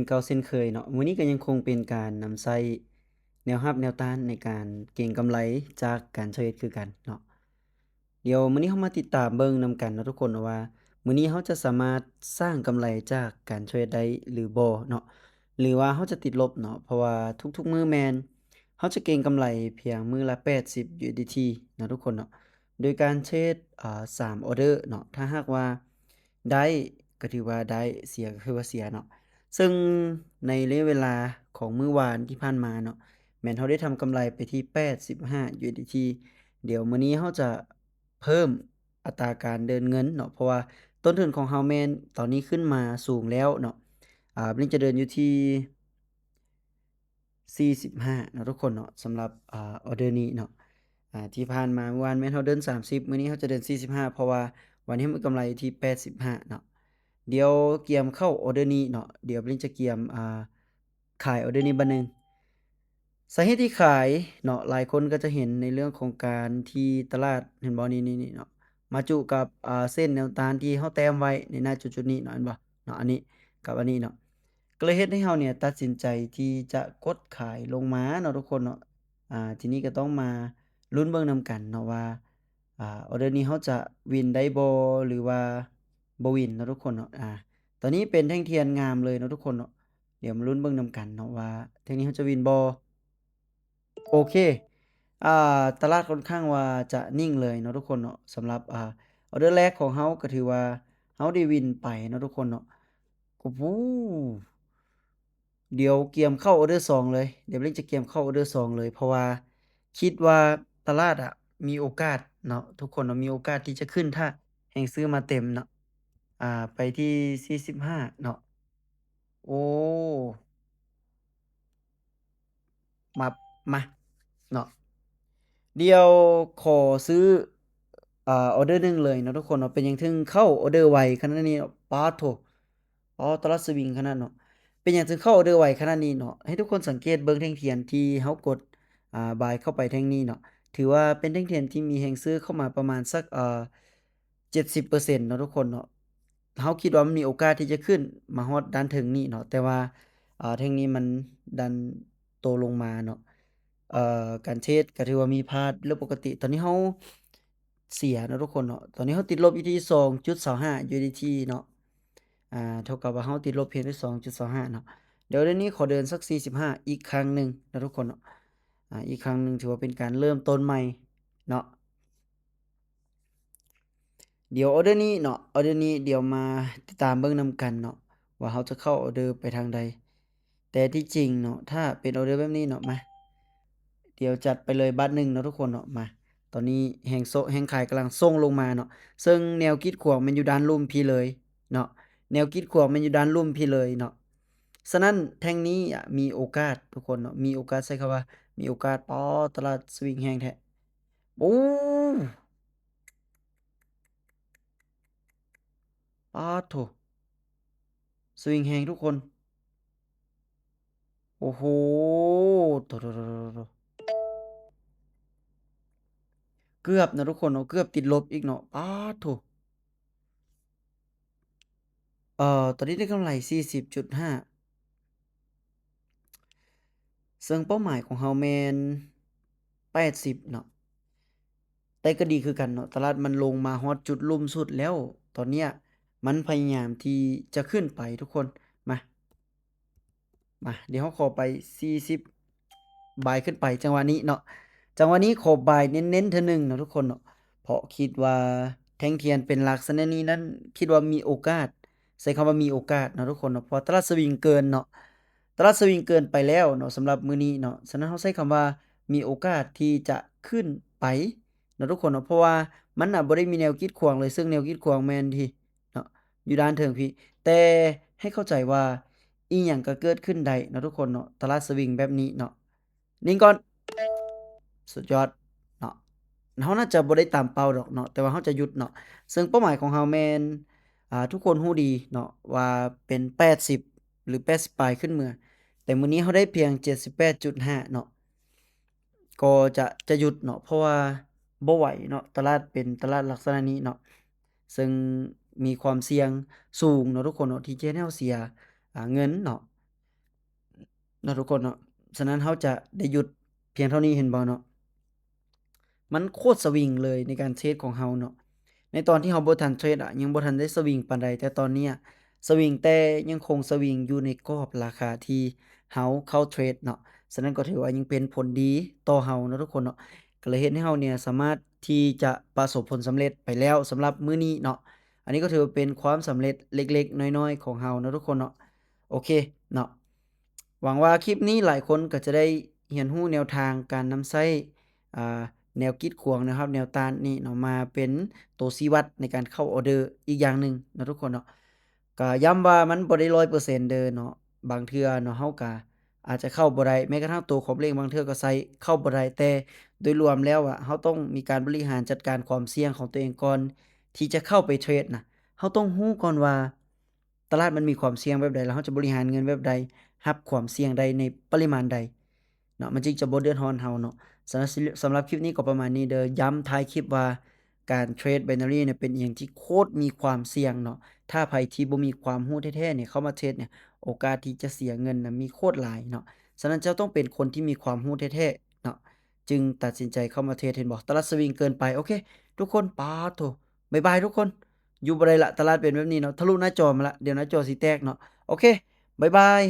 เก่าเช่นเคยเนาะมื้อนี้ก็ยังคงเป็นการนำใช้แนวรับแนวต้านในการเก็งกำไรจากการเทรดคือกันเนาะเดี๋ยวมื้อนี้เรามาติดตามเบิ่งนำกันเนาะทุกคนว่ามื้อนี้เราจะสามารถสร้างกำไรจากการเทรดได้หรือบ่เนาะหรือว่าเราจะติดลบเนาะเพราะว่าทุกๆมื้อแม่นเราจะเก็งกำไรเพียงมื้อละ80 USDT เนาะทุกคนเนาะโดยการเทรด3ออร์เดอร์เนาะถ้าหากว่าได้ก็ถือว่าได้เสียก็คือว่าเสียเนาะ ซึ่งในระยะเวลาของมื้อวานที่ผ่านมาเนาะแม่นเราได้ทำกำไรไปที่85 USDT เดี๋ยวมื้อนี้เราจะเพิ่มอัตราการเดินเงินเนาะเพราะว่าต้นทุนของเราแม่นตอนนี้ขึ้นมาสูงแล้วเนาะมันจะเดินอยู่ที่45เนาะทุกคนเนาะสำหรับออร์เดอร์นี้เนาะที่ผ่านมาเมื่อวานแม่นเราเดิน30มื้อนี้เราจะเดิน45เพราะว่าวันนี้เรามีกำไรอยู่ที่85เนาะ เดี๋ยวเกียมเข้าออร์เดอร์นี้เนาะเดี๋ยวลิ้นจะเกียมขายออร์เดอร์นี้บัดหนึ่งสาเหตุที่ขายเนาะหลายคนก็จะเห็นในเรื่องของการที่ตลาดเห็นบ่นี่ๆๆเนาะมาจุกับเส้นแนวต้านที่เราแต้มไว้ในณจุดๆนี้เนาะเห็นบ่เนาะอันนี้กับอันนี้เนาะก็เลยเฮ็ดให้เราเนี่ยตัดสินใจที่จะกดขายลงมาเนาะทุกคนเนาะทีนี้ก็ต้องมาลุ้นเบิ่งนำกันเนาะว่าออร์เดอร์นี้เราจะวินได้บ่หรือว่าบ่วินเนาะทุกคนเนาะตอนนี้เป็นแท่งเทียนงามเลยเนาะทุกคนเนาะเดี๋ยวมาลุ้นเบิ่งนำกันเนาะว่าแท่งนี้เราจะวินบ่โอเคตลาดค่อนข้างว่าจะนิ่งเลยเนาะทุกคนเนาะสำหรับออร์เดอร์แรกของเราก็ถือว่าเราได้วินไปเนาะทุกคนเนาะโอ้โฮเดี๋ยวเกียมเข้าออร์เดอร์2เลยเดี๋ยวเร่งจะเกียมเข้าออร์เดอร์2เลยเพราะว่าคิดว่าตลาดอะมีโอกาสเนาะทุกคนเนาะมีโอกาสที่จะขึ้นถ้าแฮ่งซื้อมาเต็มเนาะไปที่45เนาะ โอ้มามาเนาะเดี๋ยวขอซื้อออร์เดอร์หนึ่งเลยเนาะทุกคนเนาะเป็นหยังถึงเข้าออร์เดอร์ไวขนาดนี้เนาะป๊าดโธ่ตลาดสวิงขนาดเนาะเป็นหยังถึงเข้าออร์เดอร์ไวขนาดนี้เนาะให้ทุกคนสังเกตเบิ่งแท่งเทียนที่เรากดbuy เข้าไปแท่งนี้เนาะถือว่าเป็นแท่งเทียนที่มีแรงซื้อเข้ามาประมาณสัก70%เปอร์เซ็นต์เนาะทุกคนเนาะเราคิดว่ามันมีโอกาสที่จะขึ้นมาฮอดด้านถึงนี้เนาะแต่ว่าแท่งนี้มันดันโตลงมาเนาะ การเทรดก็ถือว่ามีพลาดเรื่องปกติตอนนี้เราเสียเนาะทุกคนเนาะตอนนี้เราติดลบอยู่ที่2.25 USDT เนาะเท่ากับว่าเราติดลบเพียงแค่2.25เนาะเดี๋ยวเดือนนี้ขอเดินสัก45อีกครั้งหนึ่งนะทุกคนเนาะอีกครั้งหนึ่งถือว่าเป็นการเริ่มต้นใหม่เนาะเดี๋ยวออร์เดอร์นี้เนาะออร์เดอร์นี้เดี๋ยวมาติดตามเบิ่งนำกันเนาะว่าเราจะเข้าออร์เดอร์ไปทางใดแต่ที่จริงเนาะถ้าเป็นออร์เดอร์แบบนี้เนาะมา เดี๋ยวจัดไปเลยบัตรหนึ่งเนาะทุกคนเนาะมาตอนนี้แฮ่งขายกำลังส่งลงมาเนาะซึ่งแนวกีดขวางมันอยู่ด้านลุ่มพี่เลยเนาะแนวกีดขวางมันอยู่ด้านลุ่มพี่เลยเนาะฉะนั้นแท่งนี้อะมีโอกาสทุกคนเนาะมีโอกาสใช้คำว่ามีโอกาสตลาดสวิงแรงแท้โอ้ป๊าดโธ่สวิงแรงทุกคนโอ้โฮโถๆๆๆเกือบนะทุกคนเนาะเกือบติดลบอีกเนาะป๊าดโธ่ตอนนี้ได้กำไร40.5 ซึ่งเป้าหมายของเราแม่น80เนาะแต่ก็ดีคือกันเนาะตลาดมันลงมาฮอดจุดลุ่มสุดแล้วตอนเนี้ยมันพยายามที่จะขึ้นไปทุกคนมาเดี๋ยวเราขอไป40บายขึ้นไปจังหวะนี้เนาะจังหวะนี้ขอบายเน้นๆเทื่อหนึ่งเนาะทุกคนเนาะเพราะคิดว่าแท่งเทียนเป็นลักษณะนี้นั้นคิดว่ามีโอกาสใช้คำว่ามีโอกาสเนาะทุกคนเนาะเพราะตลาดสวิงเกินเนาะ ตลาดสวิงเกินไปแล้วเนาะสำหรับมื้อนี้เนาะฉะนั้นเราใช้คำว่ามีโอกาสที่จะขึ้นไปเนาะทุกคนเนาะเพราะว่ามันน่ะบ่ได้มีแนวกีดขวางเลยซึ่งแนวกีดขวางแม่นที่เนาะอยู่ด้านเทิงพี่แต่ให้เข้าใจว่าอิหยังก็เกิดขึ้นได้เนาะทุกคนเนาะตลาดสวิงแบบนี้เนาะนิ่งก่อนสุดยอดเนาะเราน่าจะบ่ได้ตามเป้าดอกเนาะแต่ว่าเราจะหยุดเนาะซึ่งเป้าหมายของเราแม่นทุกคนรู้ดีเนาะว่าเป็น80หรือ80ปลายขึ้นเมือ แต่มื้อนี้เราได้เพียง78.5เนาะก็จะหยุดเนาะเพราะว่าบ่ไหวเนาะตลาดเป็นตลาดลักษณะนี้เนาะซึ่งมีความเสี่ยงสูงเนาะทุกคนเนาะที่จะเฮ็ดให้เราเสียเงินเนาะ เนาะทุกคนเนาะฉะนั้นเราจะได้หยุดเพียงเท่านี้เห็นบ่เนาะมันโคตรสวิงเลยในการเทรดของเราเนาะในตอนที่เราบ่ทันเทรดอะยังบ่ทันได้สวิงปานใดแต่ตอนเนี้ยสวิงแต่ยังคงสวิงอยู่ในกรอบราคาที่เราเข้าเทรดเนาะฉะนั้นก็ถือว่ายังเป็นผลดีต่อเราเนาะทุกคนเนาะก็เลยเฮ็ดให้เราเนี่ยสามารถที่จะประสบผลสำเร็จไปแล้วสำหรับมื้อนี้เนาะอันนี้ก็ถือว่าเป็นความสำเร็จเล็กๆน้อยๆของเราเนาะทุกคนเนาะ โอเคเนาะหวังว่าคลิปนี้หลายคนก็จะได้เรียนรู้แนวทางการนำใช้อ่าแนวคิดขวางนะครับแนวต้านนี้เนาะมาเป็นตัวชี้วัดในการเข้าออร์เดอร์อีกอย่างหนึ่งเนาะทุกคนเนาะก็ย้ำว่ามันบ่ได้100%เด้อเนาะบางเทื่อเนาะเราก็อาจจะเข้าบ่ได้แม้กระทั่งตัวขอบเลขบางเทื่อก็ใส่เข้าบ่ได้แต่โดยรวมแล้วอะเราต้องมีการบริหารจัดการความเสี่ยงของตัวเองก่อนที่จะเข้าไปเทรดน่ะ เราต้องรู้ก่อนว่าตลาดมันมีความเสี่ยงแบบใดแล้วเราจะบริหารเงินแบบใดรับความเสี่ยงใดในปริมาณใดเนาะมันจึงจะบ่เดือดร้อนเราเนาะสำหรับคลิปนี้ก็ประมาณนี้เด้อย้ำท้ายคลิปว่าการเทรด Binary เนี่ยเป็นอิหยังที่โคตรมีความเสี่ยงเนาะถ้าไผที่บ่มีความรู้แท้ๆเนี่ยเข้ามาเทรดเนี่ยโอกาสที่จะเสียเงินน่ะมีโคตรหลายเนาะฉะนั้นเจ้าต้องเป็นคนที่มีความรู้แท้ๆเนาะจึงตัดสินใจเข้ามาเทรดเห็นบ่ตลาดสวิงเกินไปโอเคทุกคนป๊าดโถบ๊ายบายทุกคน อยู่บ่ได้แล้วตลาดเป็นแบบนี้เนาะทะลุหน้าจอมาแล้วเดี๋ยวหน้าจอสิแตกเนาะโอเคบ๊ายบาย